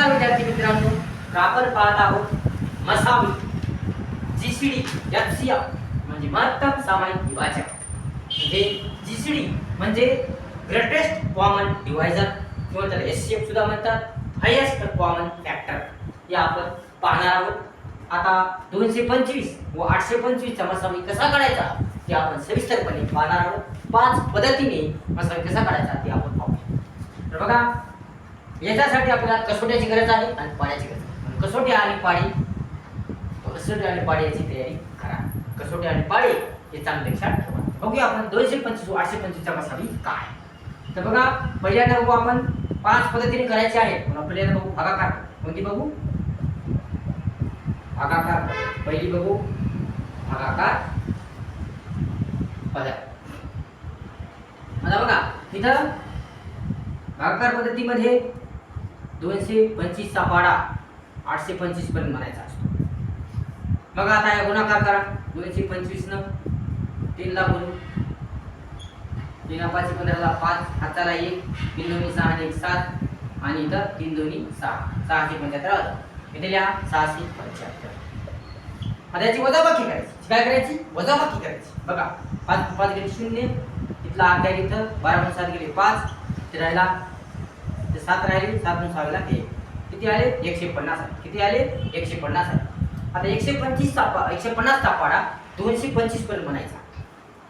नमस्कार विद्यार्थी मित्रांनो, तर आपण पाहत आहोत मसावी जीसीडी एचसीएफ म्हणजे महत्तम सामायिक विभाजक. म्हणजे जीसीडी म्हणजे ग्रेटेस्ट कॉमन डिव्हायजर किंवा त्याला एचसीएफ सुद्धा म्हणतात, हायेस्ट कॉमन फॅक्टर. हे आपण पाहणार आहोत. आता 225 व 825 चा मसावी कसा काढायचा ते आपण सविस्तरपणे पाहणार आहोत. 5 पद्धतीने मसावी कसा काढायचा ते आपण पाहूया. तर बघा, याच्यासाठी आपल्याला कसोट्याची गरज आहे आणि पाड्याची गरज आहे. कसोटी आणि पाडी याची तयारी करा. कसोटी आणि पाडी हे चांगले लक्षात ठेवा. बघूया आपण 225 व 825 चा मसावी काय. तर बघा, पहिल्यांदा बघू आपण 5 पद्धतीने करायचे आहे. पण पहिल्यांदा बघू भागाकार. कोणती बघू? भागाकार. पहिली बघू भागाकार पद्धत. आता बघा, इथं भागाकार पद्धतीमध्ये 225 चा पाडा 825 पर्यंत म्हणायचा असतो. मग आता या गुणाकार करा. 225 न 3 ला बोलू, 3 5 15 5 हाताला 1 3 2 6 आणि 1 7 आणि इथं 3 2 6 675 इथे लिहा 675. आता याची वजाबाकी करायची. काय करायची? वजाबाकी करायची. बघा, 5 5 गेले 0, इथला 8 गेले, इथं 12 7 गेले 5, ते राहिला 7 राहिले, 7 6 ला 1. किती आले? 150 आले. किती आले? 150 आले. आता 150 चा पाडा 225 पर्यंत म्हणायचा.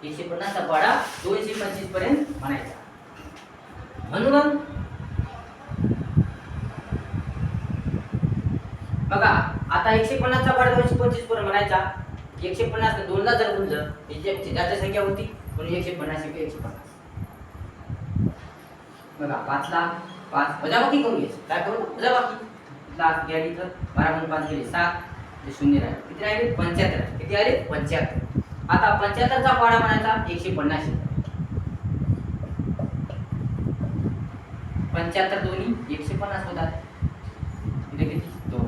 150 चा पाडा 225 पर्यंत म्हणायचा. म्हणून बघा, आता 150 चा पाडा 225 पर्यंत म्हणायचा. 150 ने 2 ला जर गुणलं, याची जास्त संख्या होती म्हणून 150 × 150. बघा, 5 ला 5 वजाबाकी करूया. काय करू? वजाबाकी. लास्ट घ्या, इथं 12 × 5 गेले 7, ते 0 राहिले. किती राहिले? 75. किती आले? 75. आता 75 चा पाडा म्हणायचा 150. 75 दोन्ही 150 होतात. इथे किती? 2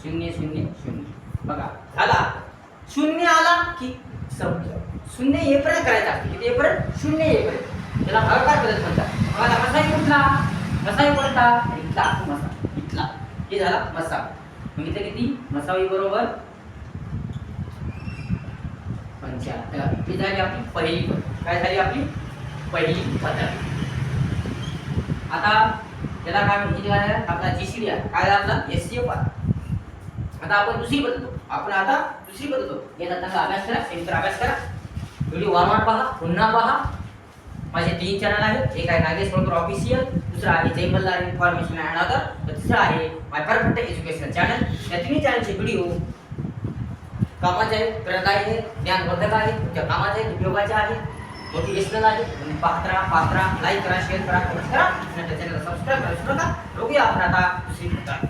0 0 0. बघा, झाला. 0 आला की संपलं. 0 येईपर्यंत करायचा असते. किती येईपर्यंत? 0 येईपर्यंत. त्याला भागाकार पद्धत म्हणतात. मग आता मसाई कुठला? मसाई कोणता? इथला मसा. इथला हे झाला मसावा. मग इथे किती? मसावी बरोबर 75. ही झाली आपली पहिली पद्धत. काय झाली आपली पहिली पद्धत. आता याला काय म्हणजे आपला जीसीडी आहे. काय आपला एचसीएफ आहे. आता आपण दुसरी बदलतो. याचा चांगला अभ्यास करा, सेंटर अभ्यास करा. व्हिडिओ वारंवार पहा, पुन्हा पहा. माझे 3 चॅनल आहेत. एक आहे नागेश मोळकर ऑफिशियल, दुसरा आहे जय मल्हार इन्फॉर्मेशन अँड अदर, तर तिसरा आहे माय परफेक्ट एज्युकेशन चॅनल. या तिन्ही चॅनलचे व्हिडिओ कामाचे आहेत, प्रेरणादायी आहेत, ज्ञानवर्धक आहेत, तुमच्या कामाचे आहेत, उपयोगाचे आहेत, मोटिवेशनल आहेत. तुम्ही पाहत राहा, लाईक करा, शेअर करा, कमेंट करा आणि त्या चॅनलला सबस्क्राइब करा. विसरू नका. बघूया आपण आता दुसरी पद्धत.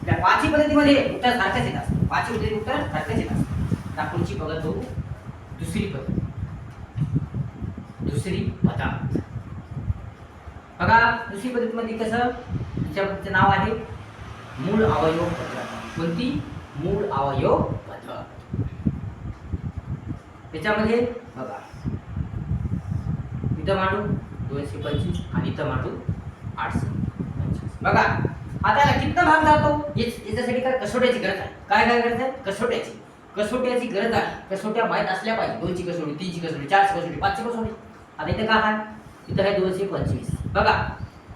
त्या 5 पद्धतीमध्ये उत्तर सारखेच येत असतं. 5 पद्धतीमध्ये उत्तर सारखेच येत असतं. आता पुढची पद्धत बघू. दुसरी पद्धत. बघा, दुसरी पद्धतीमध्ये कसं, तिच्याचं नाव आहे मूळ अवयव पद्धत. कोणती? मूळ अवयव पद्धत. त्याच्यामध्ये बघा, इथं मांडू 225 आणि इथं मांडू 825. बघा, आता याला कितना भाग जातो याच्यासाठी काय कसोट्याची गरज आहे. काय गरज आहे? कसोट्याची गरज आहे. कसोट्या माहीत असल्या पाहिजे. 2ची कसोटी, 3ची कसोटी, 4ची कसोटी, 5ची कसोटी. आता इथे काय आहे? इथं आहे 225. बघा,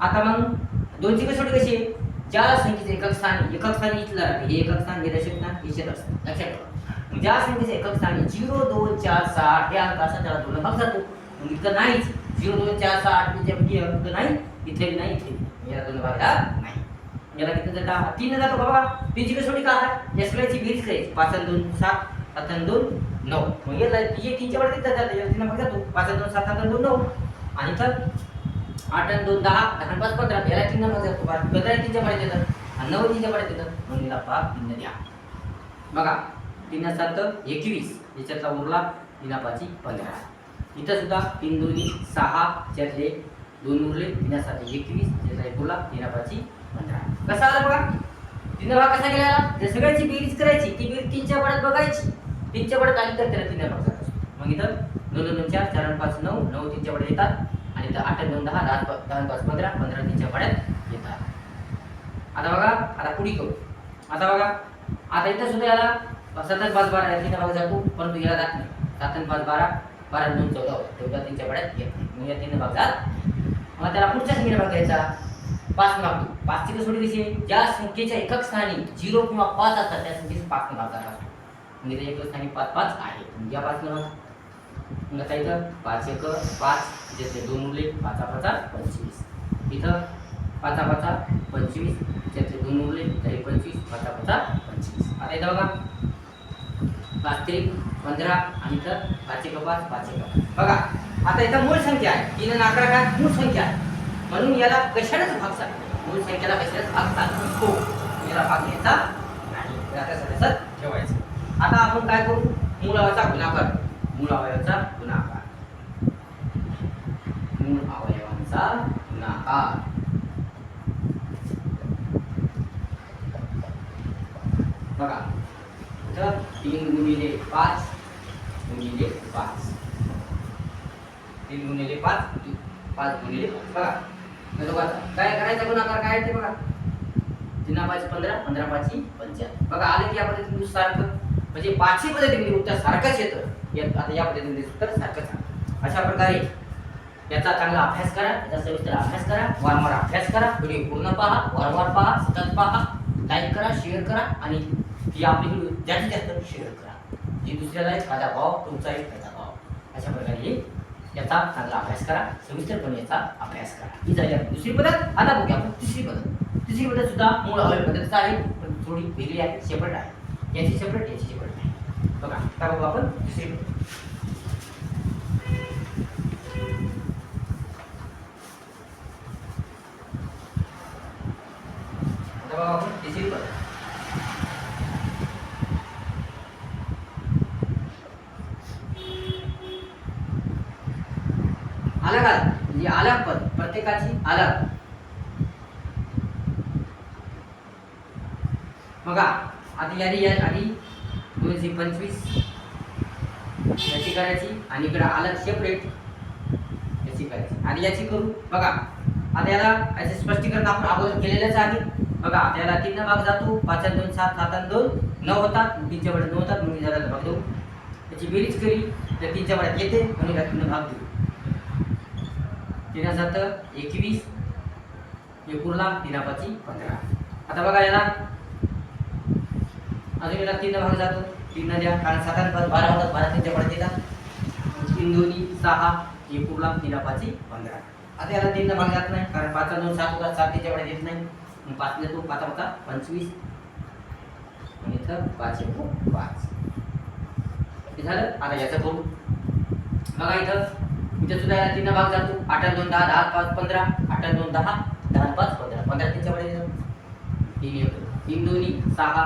आता मग 2ची कसोटी कशी आहे? ज्या संख्येचे एकक स्थानी इथलं हे एकक स्थान, हे दशक स्थान, हे शतक स्थान. लक्षात ठेवा. ज्या संख्येचे एकक स्थानी 0 2 4 6 हे अंक असतात त्याला 2 भाग जातो. मग इथं नाहीच. 0 2 4 6 8 म्हणजे अंक नाही, इथे नाही, इथे याला 2 भाग नाही. याला किती जाता? 3 जातो. बघा, 3ची कसोटी काय आहे? या सगळ्याची बेरीज करायची. 5 आणि 2 7, 7 आणि 2 9. मग याला हे 3च्या वर तिथं जातं. याला 3 भाग जातो. 5 आणि 2 7, 7 आणि 2 9. आणि इथं 8 आणि 2 10, 10 आणि 5 15. याला 3 भाग जातो. 15 3च्या वर येतात आणि 9 3च्या वर येतात. मग याला भाग 3 द्या. बघा, 3 7 21. याच्यातला उरला 3 5 15. इथं सुद्धा 3 2 6 त्यातले 2 उरले. 3 7 21. याचा एक उरला 3 5 15. कसा आला बघा? 3 भाग कसा गेला? त्या सगळ्याची बेरीज करायची. ती बेरीज 3च्या पडात बघायची. 3च्या पडात आली तर त्याला 3 भाग जातात. मग इथं 2 2 4 4 5 9 9 3च्या पडात येतात. आणि आणि इथं 8 2 10 10 5 15 15 3 पाड्यात येतात. आता बघा, आता पुढे करू. आता बघा, आता इथं सुद्धा याला 7 5 12 या 3 भाग जातो, परंतु याला जात नाही. 7 5 12 12 2 14 14 3 पाड्यात येत नाही. मग या 3 भाग जात. मग त्याला पुढच्या संख्येने भाग घ्यायचा. 5 मागतो. 5 ची कसोटी कशी आहे? ज्या संख्येच्या एकक स्थानी 0 किंवा 5 असतात त्या संख्येस 5 ने भाग करावा लागतो. म्हणजे एकक स्थानी 5 5 आहे. म्हणजे या 5 ने भाग. मग आता इथं 5 1 5 ज्याचे 2 उरले 5 5 25. इथं 5 5 25 ज्याचे 2 उरले तरी 25 5 5 25. आता इथं बघा 5 3 15 आणि इथं 5 1 5 5 1 बघा. आता इथं मूळ संख्या आहे. 3 आणि 11 काय मूळ संख्या आहे. म्हणून याला कशालाच भाग सांगतो. मूळ संख्येला कशालाच भाग सांगतो. याला भाग घ्यायचा नाही. त्याला सदस्यात ठेवायचं. आता आपण काय करू? मूळ अवयवाचा गुणाकार. मूळ अवयवाचा गुणाकार. मूळ अवयवांचा गुणाकार. बघा इथं 3 गुणिले 5 गुणिले 5 3 गुणिले 5 5 गुणिले 5 बघा. काय करायचा गुणाकार काय ते बघा. 3 5 15 15 5 25 बघा. आले की या पद्धतीने सारखं म्हणजे 5 पद्धतीने उत्तर सारखंच येतं. आता या पद्धतीने उत्तर सारखंच आहे. अशा प्रकारे याचा चांगला अभ्यास करा. याचा सविस्तर अभ्यास करा. वारंवार अभ्यास करा. व्हिडिओ पूर्ण पहा. वारंवार पहा. सतत पहा. लाईक करा, शेअर करा आणि ही आपली व्हिडिओ जास्तीत जास्त शेअर करा. जी दुसऱ्याला फायदा व्हावा, तुमचाही फायदा व्हावा. अशा प्रकारे याचा चांगला अभ्यास करा. सविस्तरपणे याचा अभ्यास करा. ही झाली आपली दुसरी पद्धत. आता बघूया आपण तिसरी पद्धत. तिसरी पद्धत सुद्धा मूळ अवयव पद्धतीच आहे, पण थोडी वेगळी आहे, सेपरेट आहे. याची सेपरेट, याची सेपरेट आहे. बघा आता बघू आपण तिसरी पद्धत. आता बघा आपण तिसरी पद्धत. अलग अलग म्हणजे अलग पद, प्रत्येकाची अलग. बघा आता यादी आधी 225 याची करायची आणि इकडे अलग सेपरेट याची करायची आणि याची करू. बघा आता याला याचे स्पष्टीकरण आपण अगोदर केलेलंच आहे. बघा आता याला 3 भाग जातो. 5 2 7 7 2 9 होतात. 3 च्या वड्यात 9 होतात. म्हणून याला भाग देऊ. याची बेरीज केली तर 3 च्या वड्यात येते म्हणून याला 3 भाग देऊ. 3 7 21 1 उरला 3 5 15. आता बघा याला अजून याला 3 भाग जातो. 3 न द्या कारण 7 5 12 होतात. 12 3 च्या वड्यात येतात. 3 2 6 1 उरला 3 5 15. आता याला 3 भाग जात नाही कारण 5 2 7 होतात. 7 3 च्या वड्यात येत नाही. 5 ने 2 5 5 25 आणि इथं 5 1 5 हे झालं. आता याचं करू. बघा इथं सुद्धा याला 3 भाग जातो. 8 2 10 10 5 15 8 2 10 10 5 15 15 3 च्या वड्यात येतो. 3 1 3 2 6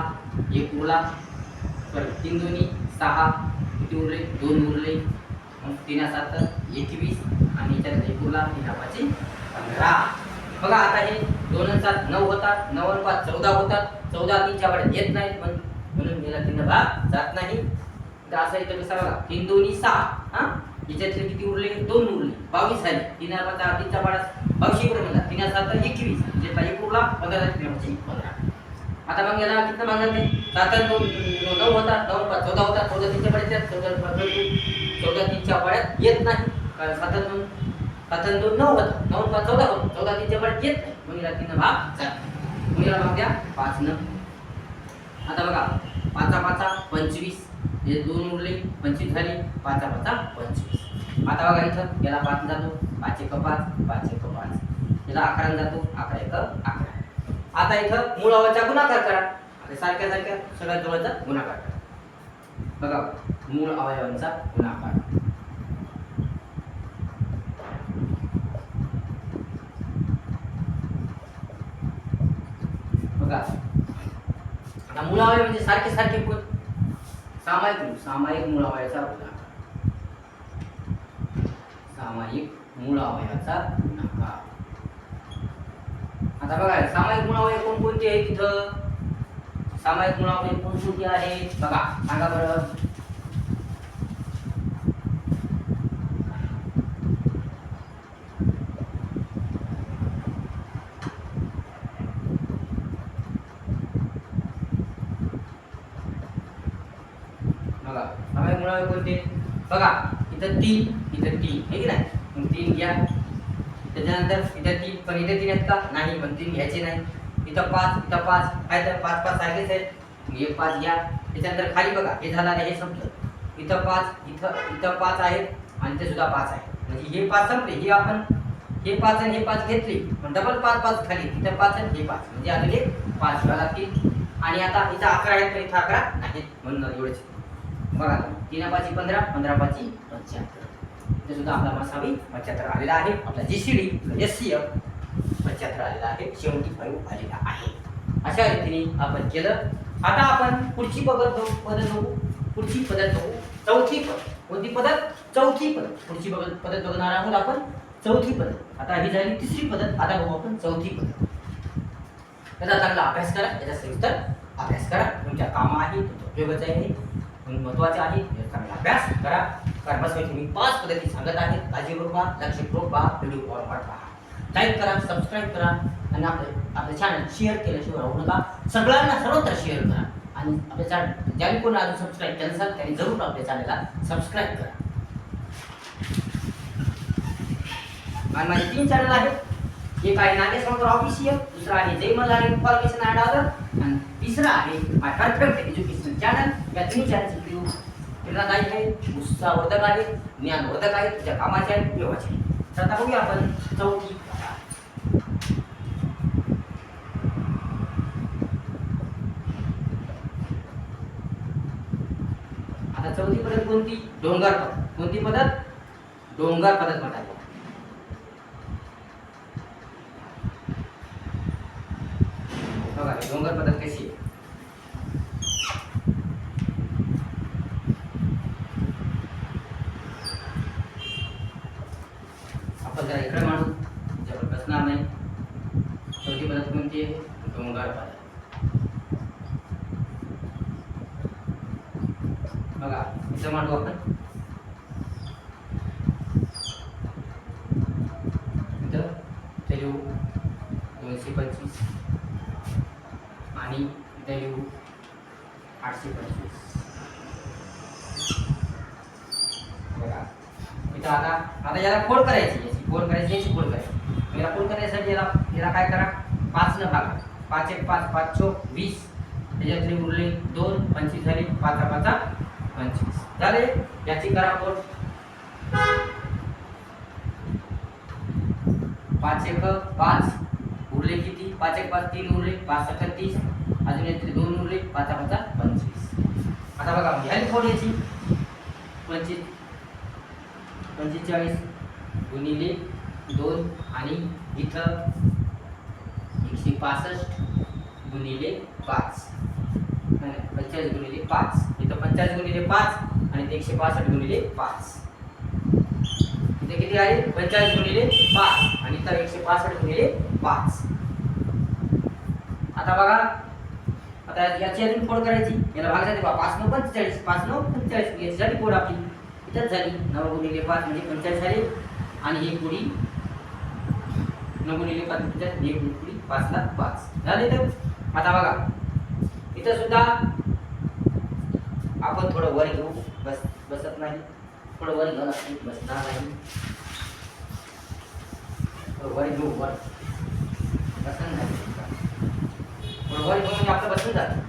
1 उरला 3 2 6 किती उरले 2 उरले. 3 7 21 आणि इथं 1 उरला 3 5 15. बघा आता हे 2 आणि 7 9 होतात. 9 आणि 5 14 होतात. 14 3 च्या वड्यात येत नाहीत म्हणून याला 3 भाग जात नाही. तर असं इथं कसं बघा 3 2 6 हा याच्यातले किती उरले 2 उरले 22 झाले. 3 5 3 च्या वड्यात 22 इकडे म्हणतात. 3 7 21 म्हणजे 1 उरला 15 3 5 15. आता मग याला किती भाग जाते 7 2 9 होतात. 9 5 14 होतात. 14 3 च्या वड्यात येतात. 14 3 च्या वड्यात येत नाही कारण 7 2 9 होतात. 9 5 14 होतात. 14 3 च्या वड्यात येत नाही म्हणून याला 3 भाग जात. म्हणून याला भाग द्या 5 न. आता बघा 5 5 25 हे 2 उरले 25 झाले. 5 5 25. आता बघा इथं याला 5 जातो. 5 1 5 5 1 5 याला 11 जातो. 11 1 11. आता इथं मूळ अवयवाचा गुणाकार करा. आता सारख्या सारख्या सगळ्या जवळचा गुणाकार करा. बघा मूळ अवयवांचा गुणाकार. बघा आता मूळ अवयव म्हणजे सारखे सारखे पण सामायिक मूळ अवयवाचा गुणाकार. सामायिक मूळ अवयवाचा गुणाकार. आता बघा सामायिक मूळ अवयव कोणकोणते आहेत तिथं. सामायिक मूळ अवयव कोणकोणते आहेत बघा सांगा बरं. पुरावे कोणते? बघा इथं 3 इथं 3 हे की नाही, मग 3 घ्या. त्याच्यानंतर इथं 3 पण इथे 3 आहेत का? नाही, पण 3 घ्यायचे नाही. इथं 5 इथं 5 काय तर 5 5 सारखेच आहेत, मग हे 5 घ्या. त्याच्यानंतर खाली बघा हे झालं आहे, हे संपलं. इथं 5 इथं 5 आहेत आणि ते सुद्धा 5 आहे, म्हणजे हे 5 संपले. हे आपण हे 5 आणि हे 5 घेतले, पण डबल 5 5 खाली, इथं 5 आणि हे 5, म्हणजे अजून एक 5 घ्यावं लागतील. आणि आता इथं 11 आहेत पण इथं 11 नाहीत, म्हणून एवढेच. बघा 3 5 15 15 5 75, इथे सुद्धा आपला मसावी 75 आलेला आहे. आपला जीसीडी एससीएफ 75 आलेला आहे, 75 आलेला आहे. अशा रीतीने आपण केलं. आता आपण पुढची पद्धत बघू. पुढची पद्धत बघू, चौथी पद्धत. कोणती पद्धत? चौथी पद्धत. पुढची पद्धत बघणार आहोत आपण, चौथी पद्धत. आता ही झाली तिसरी पद्धत, आता बघू आपण चौथी पद्धत. त्याचा चांगला अभ्यास करा, याचा सविस्तर अभ्यास करा. तुमच्या कामा आहे, तुमच्या उपयोगाचे आहे, महत्वाचे आहे. चांगला अभ्यास करा. कारण बस मी 5 पद्धती सांगत आहे. काळजीपूर्वक पहा, लक्षपूर्वक पहा, व्हिडिओ वारंवार पहा. लाईक करा, सबस्क्राईब करा आणि आपले चॅनल शेअर केल्याशिवाय राहू नका. सगळ्यांना सर्वत्र शेअर करा आणि आपल्या चॅनल ज्यांनी कोणी अजून सबस्क्राईब केलं नसेल त्यांनी जरूर आपल्या चॅनलला सबस्क्राईब करा. आणि माझे 3 चॅनल आहेत. एक आहे नागेश ऑफिशियल, दुसरा आहे जय मल्हार इन्फॉर्मेशन अँड अदर, आणि तिसरा आहे माय परफेक्ट एज्युकेशन चॅनल. या 3 चॅनलची व्हिडिओ प्रेरणादायी आहे, उत्साहवर्धक आहे, ज्ञानवर्धक आहे, तुझ्या कामाचे आहे, उपयोगाचे आहे. तर आता बघूया आपण चौथी. आता चौथी पद्धत कोणती? डोंगर पद्धत. कोणती पद्धत? डोंगर पद्धत म्हणतात. बघा डोंगर पद्धत कशी आहे. आपण जरा इकडे मांडू, ज्यावर बसणार नाही. चौथी पद्धत कोणती आहे? डोंगर पद्धत. बघा इथं मांडू आपण. इथं लिहू 225 आणि इथं लिहू 825. बघा इथं आता याला फोड करायची, याची फोड करायची, याची फोड करायची. याला फोड करण्यासाठी याला काय करा, 5 न भागा. 5 1 5 5 चौक 20, त्याच्यातले उरले 2, 25 झाले, 5 5 25 झाले. याची करा फोड. 5 1 5 उरले किती? 5 1 5 3 उरले, 5 7 30, अजून यातले 2 उरले, 5 5 25. आता बघा ह्याची फोड याची 45 गुणिले 2 आणि इथं 165 गुणिले 5, 45 गुणिले 5, इथं 45 गुणिले 5 आणि 165 गुणिले 5. इथे किती आहे? 45 गुणिले 5 आणि इथं 165 गुणिले 5. आता बघा, आता याची अजून फोड करायची. याला भागायचे बघा, 5 9 45, 5 9 45, याची झाली फोड आपली. इथंच झाली 9 गुणिले 5 म्हणजे 45 झाले, आणि ही पुढी 9 गुणिले 5 म्हणजे ही पुढी 5 ला 5 झाले. तर आता बघा इथं सुद्धा आपण थोडं वर घेऊ. बसत नाही, थोडं वर घ्यावं लागते, बसणार नाही. थोडं वर घेऊ, वर बसणार नाही. थोडं वर घेऊन म्हणजे आपलं बसून जातं.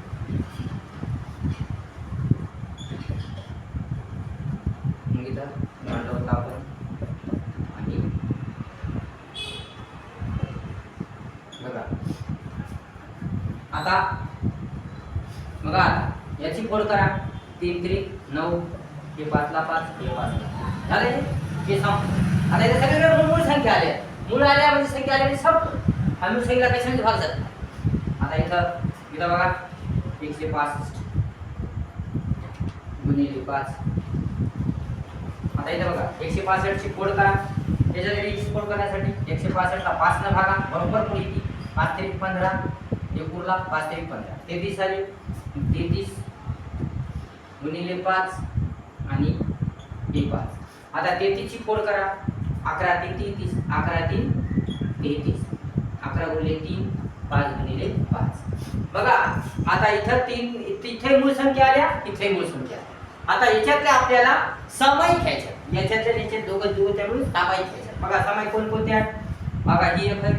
मग इथं मांडलं होतं आपण आणि बघा आता बघा याची फोड करा. 3 3 9, हे 5 ला 5, हे 5 ला झाले. हे संप. आता इथे सगळीकडे मूळ संख्या आल्या. मूळ आल्या म्हणजे संख्या आल्या म्हणजे संप. आम्ही संख्या कशाने भाग जातो. आता इथं बघा 165 गुणिले 5. आता इथं बघा 165 ची फोड करा. त्याच्यासाठी फोड करण्यासाठी 165 ला 5 न भागा, बरोबर पुढे 5 3 15, एक उरला 5 3 15, 33 आले. 33 गुणिले 5 आणि हे 5. आता 33 ची फोड करा. 11 3 33, 11 3 33, 11 गुणिले 3, 5 गुणिले 5. बघा आता इथं 3, इथे मूळ संख्या आल्या, इथे मूळ संख्या. आता याच्यातल्या आपल्याला सामायिक घ्यायच्या, याच्यातल्या याच्यात दोघं दोघं त्यामुळे सामायिक घ्यायच्या. बघा सामायिक कोणकोणते आहेत बघा, ही एक आहे,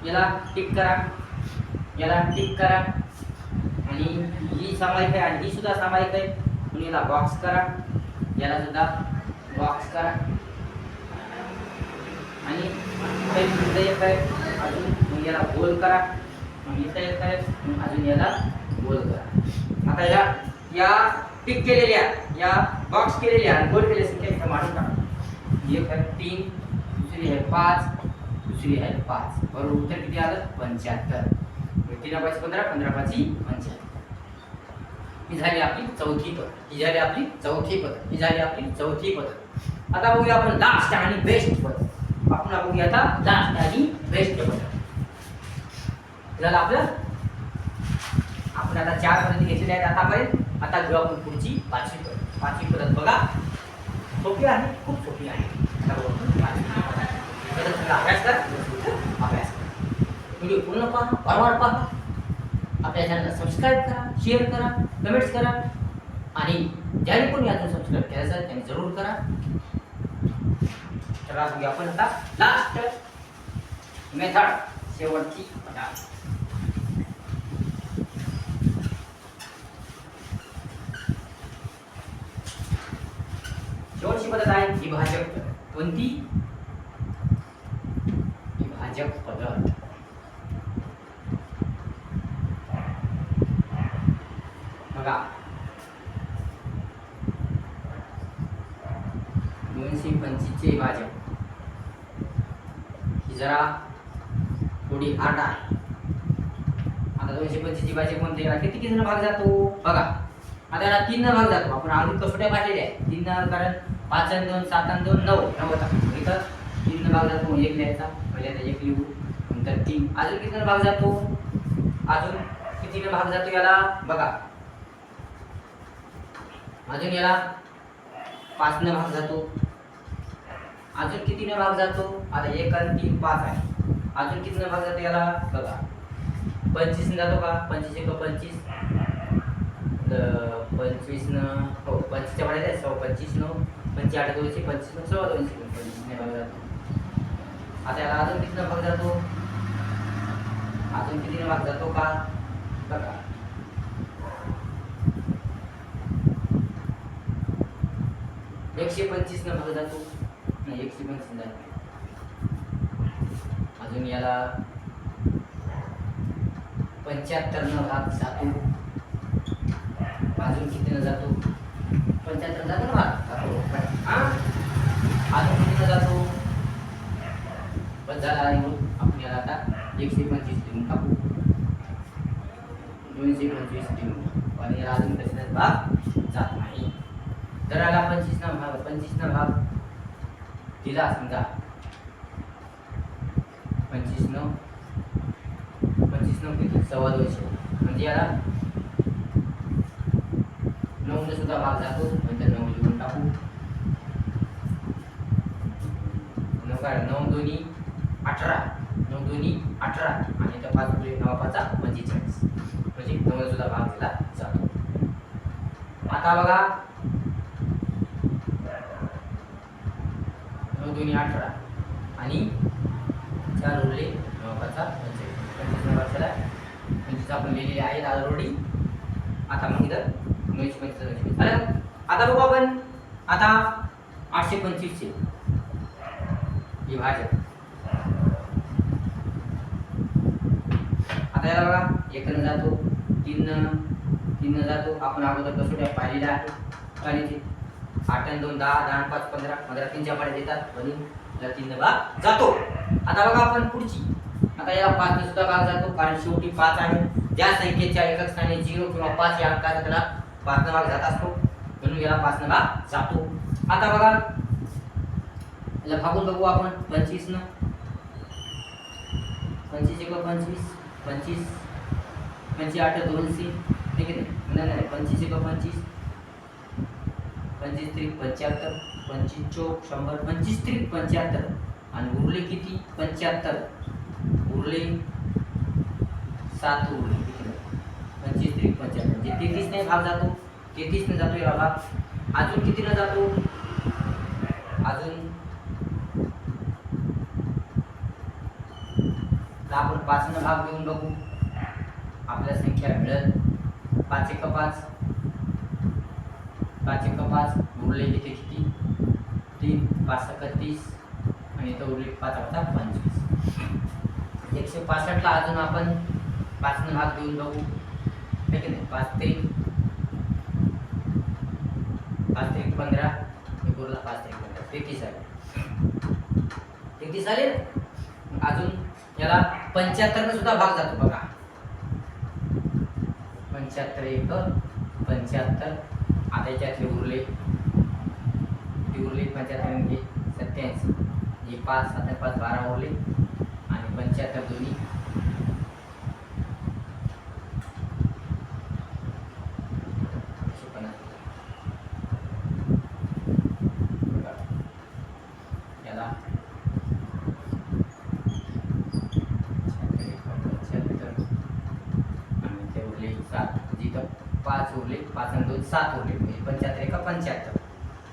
याला टिक करा, याला टिक करा, आणि ही सामायिक आहे आणि ही सुद्धा सामायिक आहे म्हणून याला बॉक्स करा, याला सुद्धा बॉक्स करा. आणि इथं एक आहे अजून मग याला गोल करा, मग इथं एक आहे अजून याला गोल करा. आता या टिक केलेल्या, या बॉक्स केलेल्या आणि गोल केलेल्या संख्या इथं मांडून टाका. एक आहे 3, दुसरी आहे 5, दुसरी आहे 5, बरोबर उत्तर किती आलं 75. 3 5 15, 15 5 75. ही झाली आपली चौथी पद्धत, ही झाली आपली चौथी पद्धत, ही झाली आपली चौथी पद्धत. आता बघूया आपण लास्ट आणि बेस्ट पद्धत. आपण बघूया आता लास्ट आणि बेस्ट पद्धत. झालं आपलं, आपण आता 4 पद्धती घेतलेल्या आहेत आतापर्यंत. आता घेऊ आपण पुढची 5वी पद्धत. 5वी पद्धत बघा सोपी आहे, खूप सोपी आहे. आता बघू 5वी पद्धत. अभ्यास करा, अभ्यास करा, व्हिडिओ पूर्ण पहा, वारंवार पहा. आपल्या चॅनलला सबस्क्राईब करा, शेअर करा, कमेंट्स करा, आणि ज्याने कोणी अजून सबस्क्राईब केलं असेल त्यांनी जरूर करा. तर बघूया आपण आता लास्ट मेथड, शेवटची पद्धत. शेवटची पद्धत आहे विभाजक पद्धत. कोणती? विभाजक पद्धत. बघा 225 चे विभाजक ही जरा थोडी हार्ड आहे. आता 225 चे विभाजक कोणते? किती किती भाग जातो बघा. आता याला 3 भाग जातो. आपण अजून कसोट्या पाहिलेल्या आहेत 3, कारण 5 आणि 2 7 आणि 2 9 होता. इथं 3 भाग जातो, 1 लिहायचा, पहिल्यांदा 1 लिहू, नंतर 3. अजून किती भाग जातो? अजून किती भाग जातो याला बघा. अजून याला 5 न भाग जातो. अजून किती न भाग जातो? आता 1 आणि 3 5 आहे. अजून किती न भाग जातो याला बघा. 25 न जातो का? 25 1 25, 25 न, हो 25 च्या मध्ये 25 न, 25 8 200, 25 न 26 ने भाग जातो. आता याला अजून किती न भाग जातो? अजून किती न भाग जातो का बघा. 125 न भाग जातो, नाही 125 जातो. अजून याला 75 न भाग जातो. अजून किती न जातो? 75 जातो ना भाग. अजून किती न जातो? बस झाला. आणि आपण याला आता 125 देऊन टाकू, 225 देऊन, आणि याला अजून कशाचा भाग जात नाही. जर याला 25 न भाग दिला समजा, 25 न किती 225, म्हणजे याला 9 ने सुद्धा भाग जातो. नंतर 9 लिहून टाकू. 9 दोन्ही 18, 9 दोन्ही 18, आणि त्या 5 गुणिले 9 5 45, म्हणजे 9 ने सुद्धा भाग दिला जातो. आता बघा 9 दोन्ही 18 आणि 4 उरले 9 5 45, 25 वर्षाला 25 आपण लिहिलेले आहेत ऑलरेडी. आता मग इथं 925 झालं. आता बघू आपण आता 825 चे विभाजक. आता याला बघा 1 न जातो, 3 न जातो. आपण अगोदर कसोट्या पाहिलेल्या आहेत, आणि 8 आणि 2 10, 10 आणि 5 15, 15 3 च्या पाड्या देतात, म्हणून याला 3 न भाग जातो. आता बघा आपण पुढची. आता याला 5 ने सुद्धा भाग जातो, कारण शेवटी 5 आहे. ज्या संख्येच्या एकक स्थानी 0 किंवा 5 या अंकाचा त्याला 5 न भाग जात असतो, म्हणून याला 5 न भाग जातो. आता बघा याला भागून बघू आपण. 25 न 25 1 25, 25 25 8 200, ठीक आहे. नाही 25 1 25, 25 3 75, 25 चौक 100, 25 3 75, आणि उरले किती 75, उरले 7 उरले. 25 3 75, म्हणजे 33 ने भाग जातो. 33 ने जातो याला भाग. अजून किती न जातो? अजून तर आपण 5 न भाग देऊन बघू. आपल्या संख्या मिळेल 5 एक 5, 5 एक 5 उरले इथे किती? 3, 5 एक 30 आणि इथं उरले 5 आता 25. 165 ला अजून आपण 5 न भाग देऊन बघू. है की नाही? 5 ते 15 एक उरला 5 ते 15 33 आले. 33 आले ना. अजून याला 75 ने सुद्धा भाग जातो बघा. 75 एक 75. आता याच्यातले उरले 75 म्हणजे 87. हे 5 7 5 12 उरले आणि 75 दोन्ही याला 75 आणि ते उरले 7. जिथं 5 उरले 5 आणि 2 7 उरले म्हणजे 75 एक 75.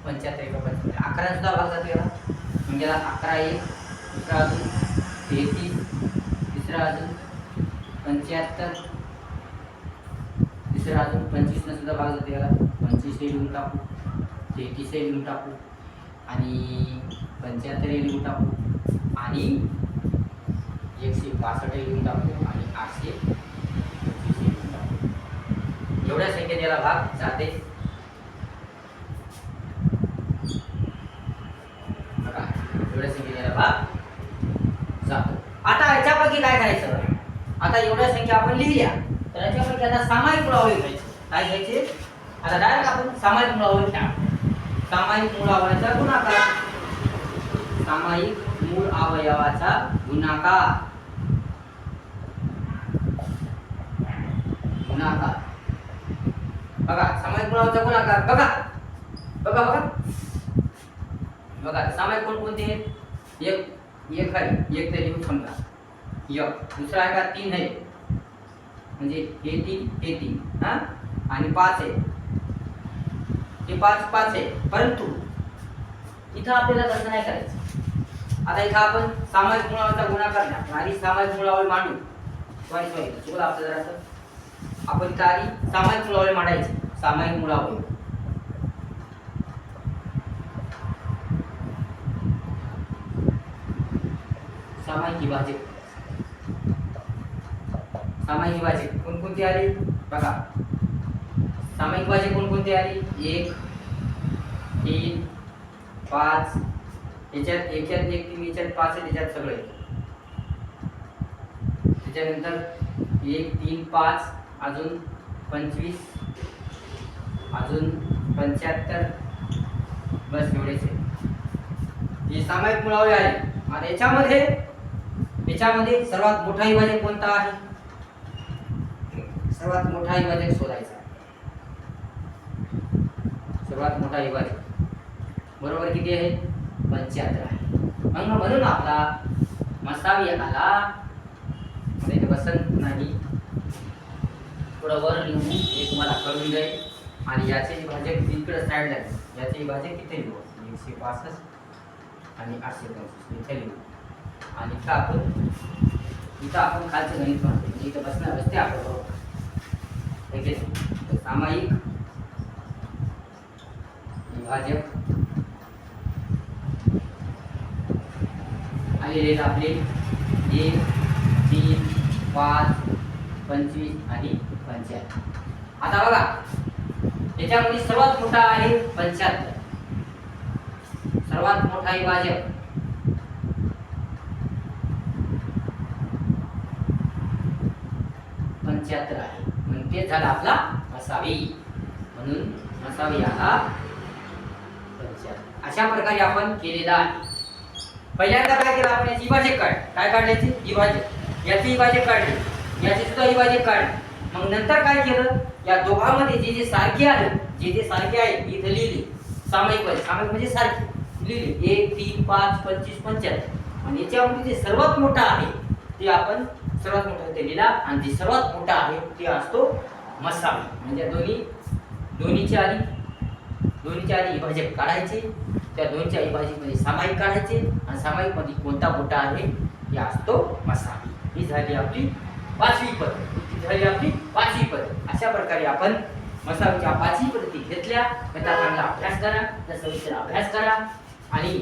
75 एक 75 11 सुद्धा भाग जातो याला. म्हणजे याला 11 एक दुसरा अजून 33 तिसरा अजून 75 तिसरा अजून 25 ने सुद्धा भाग जातो याला. 25 हे लिहून टाकू, 33 हे लिहून टाकू आणि 75 हे लिहून टाकू आणि 162 हे लिहून टाकू आणि 825 हे लिहून टाकू. एवढ्या संख्येत याला भाग जाते. बघा एवढ्या संख्येत याला भाग जातो. आता याच्यापैकी काय करायचं? आता एवढ्या संख्या आपण लिहिल्या तर याच्यापैकी आता सामायिक मुळावळी घ्यायची. काय घ्यायचे? आता डायरेक्ट आपण सामायिक मुळावळी घ्या. सामायिक मूळ अवयवाचा गुणाकार. सामायिक मूळ अवयवाचा गुणाकार. गुणाकार बघा. सामायिक मूळ अवयवाचा गुणाकार बघा बघा बघा बघा. सामायिक कोणकोणते आहेत? एक आहे, एक तरी लिहून समजा. एक दुसरा आहे का? 3 आहे म्हणजे हे 3 हा आणि 5 आहे. हे 5 आहे. परंतु इथं आपल्याला तसं नाही करायचं. आता इथं आपण सामायिक मुळावळीचा गुणाकार घ्या आणि सामायिक मुळावळी मांडू. सॉरी चुकलं आपलं जरासं. आपण इथं आधी सामायिक मुळावळी मांडायची. सामायिक मुळावळी सामायिक विभाजक. सामायिक विभाजक कोणकोणती आली बघा. सामायिक विभाजक कोणकोणती आली? 1 3 5 याच्यात 1 3 याच्यात 5 आहे त्याच्यात सगळे. त्याच्यानंतर 1 3 5 अजून 25 अजून 75 बस एवढेच आहे. ही सामायिक मुळावळी आहे. आता याच्यामध्ये सर्वात मोठा विभाजक कोणता आहे? सर्वात मोठा विभाजक शोधायचा. सर्वात मोठा विभाजक बरोबर किती आहे? 75 आहे. म्हणून आपला मसावी आला म्हणजे बसंत नाही. थोडं वर लिहून एक मला कळून जाईल आणि याचे विभाजक इकडे साईडला आहे. याचे विभाजक किती लिहू? 165 आणि 825 इथे लिहू. आणि इथं आपण खालचं गणित म्हणतो म्हणजे इथं बसते आपण बरोबर. ठीक आहे. सामायिक विभाजक आलेले आपले 1 3 5 25 आणि 75. आता बघा याच्यामध्ये सर्वात मोठा आहे 75. सर्वात मोठा विभाजक 75 आहे. म्हणून ते झाला आपला मसावी. म्हणून मसावी हा 75. अशा प्रकारे आपण केलेला आहे. पहिल्यांदा काय केलं आपण? याची विभाजक काय काढल्याची? विभाजक. याची विभाजक काढली, याची सुद्धा विभाजक काढली. मग नंतर काय केलं? या दोघांमध्ये जे सारखे आहे जे सारखे आहे इथं लिहिली. सामायिक म्हणजे सारखे लिहिली. 1 3 5 25 75 आणि याच्यामध्ये जे सर्वात मोठा आहे ते आपण सर्वात मोठा ते लिहिला आणि जे सर्वात मोठा आहे ते असतो मसावी. म्हणजे दोन्ही दोन्हीच्या आधी विभाजक काढायचे, त्या दोनच्या विभाजकमध्ये सामायिक काढायचे आणि सामायिकमध्ये कोणता मोठा आहे हे असतो मसावी. ही झाली आपली 5वी पद्धत. अशा प्रकारे आपण मसावीच्या 5ही पद्धती घेतल्या. त्याचा चांगला अभ्यास करा, त्याचा सविस्तर अभ्यास करा आणि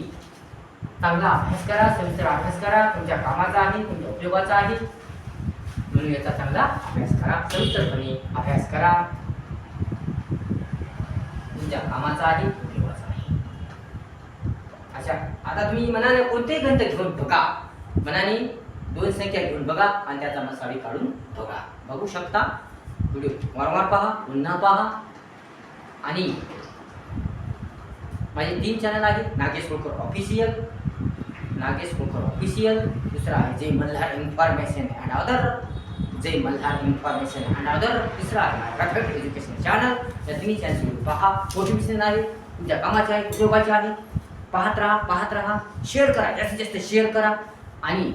चांगला अभ्यास करा, सविस्तर अभ्यास करा. तुमच्या कामाचा आहे, तुमच्या उपयोगाचा आहे, म्हणून याचा चांगला अभ्यास करा, सविस्तरपणे अभ्यास करा. तुमच्या कामाचा आहे, उपयोगाचा आहे. अशा आता तुम्ही मनाने कोणतेही गणित घेऊन बघा, मनाने 2 संख्या घेऊन बघा आणि त्याचा मसावी काढून बघा. बघू शकता. व्हिडिओ वारंवार पहा, पुन्हा पहा. आणि माझे 3 चॅनल आहेत. नागेश होळकर ऑफिशियल, दुसरा आहे जय मल्हार इन्फॉर्मेशन अँड अदर, तिसरा आहे परफेक्ट एज्युकेशन चॅनल. या 3 चॅनल पहा. मोटिवेशन आहे, तुमच्या कामाचे आहे, उपयोगाचे आहे. पाहत राहा. शेअर करा, जास्तीत जास्त शेअर करा आणि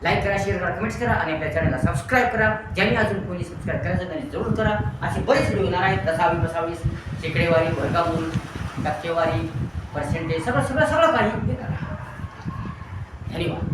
लाईक करा, शेअर करा, कमेंट्स करा आणि आपल्या चॅनलला सबस्क्राईब करा. ज्यांनी अजून कोणी सबस्क्राईब करायचं त्यांनी जरूर करा. असे बरेच व्हिडिओ येणार आहेत. 10वी, 20वी, शेकडेवारी, वर्गमूल, टक्केवारी, पर्सेंटेज, सगळं काही येणार आहे. धन्यवाद.